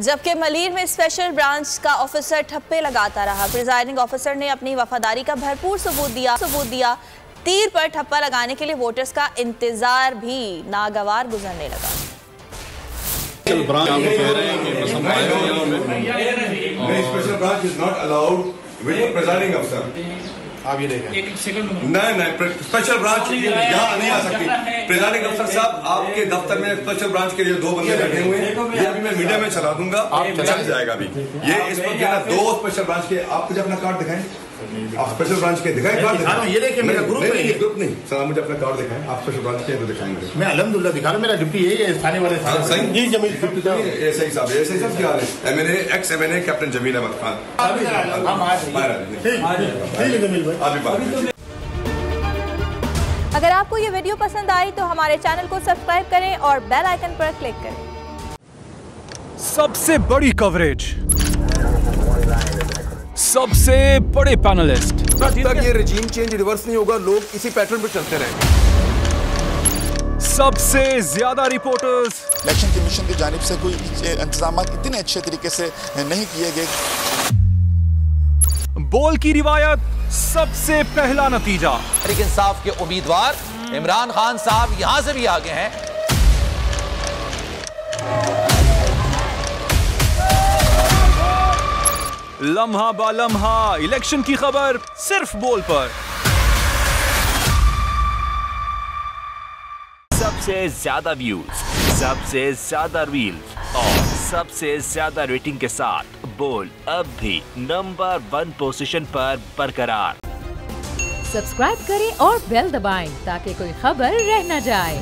जबकि मलीर में special branch का ऑफिसर ठप्पे लगाता रहा। प्रिजाइडिंग ऑफिसर ने अपनी वफादारी का भरपूर सबूत दिया। तीर पर ठप्पा लगाने के लिए वोटर्स का इंतजार भी नागवार गुजरने लगा। आप ये देखें। नहीं, स्पेशल ब्रांच यहाँ नहीं आ सकती। प्रिजाइडिंग अफसर साहब, आपके दफ्तर में स्पेशल ब्रांच के लिए 2 बंदे बैठे हुए हैं। ये अभी मैं मीडिया में चला दूंगा, आप चल जाएगा अभी। ये इस वक्त जो है 2 स्पेशल ब्रांच के, आप मुझे अपना कार्ड दिखाएं। आप स्पेशल ब्रांच के दिखाएं कार्ड। ये देखिए मेरा ग्रुप नहीं सर, आप मुझे अपना कार्ड दिखाएं। आप स्पेशल ब्रांच के तो दिखाएंगे। मैं अल्हम्दुलिल्लाह दिखा रहा हूं। मेरा ड्यूटी यही है, थाने वाले जी जमील ऐसे ही साहब क्या है। MNA ex MNA captain Jamil Ahmed Khan. अगर आपको ये वीडियो पसंद आई तो हमारे चैनल को सब्सक्राइब करें और बेल आइकन पर क्लिक करें। सबसे बड़ी कवरेज, सबसे बड़े पैनलिस्ट, जब तक ये रजीम चेंज रिवर्स नहीं होगा, लोग इसी पैटर्न पर चलते रहेंगे। सबसे ज्यादा रिपोर्टर्स। इलेक्शन कमीशन की जानिब से कोई इंतजाम इतने अच्छे तरीके से नहीं किए गए। बोल की रिवायत, सबसे पहला नतीजा। तहरीक इंसाफ के उम्मीदवार इमरान खान साहब यहां से भी आगे हैं। लम्हा बा लम्हा इलेक्शन की खबर सिर्फ बोल पर। सबसे ज्यादा व्यूज, सबसे ज्यादा रील्स और सबसे ज्यादा रेटिंग के साथ बोल अब भी नंबर 1 पोजीशन पर बरकरार। सब्सक्राइब करें और बेल दबाएं ताकि कोई खबर रह न जाए।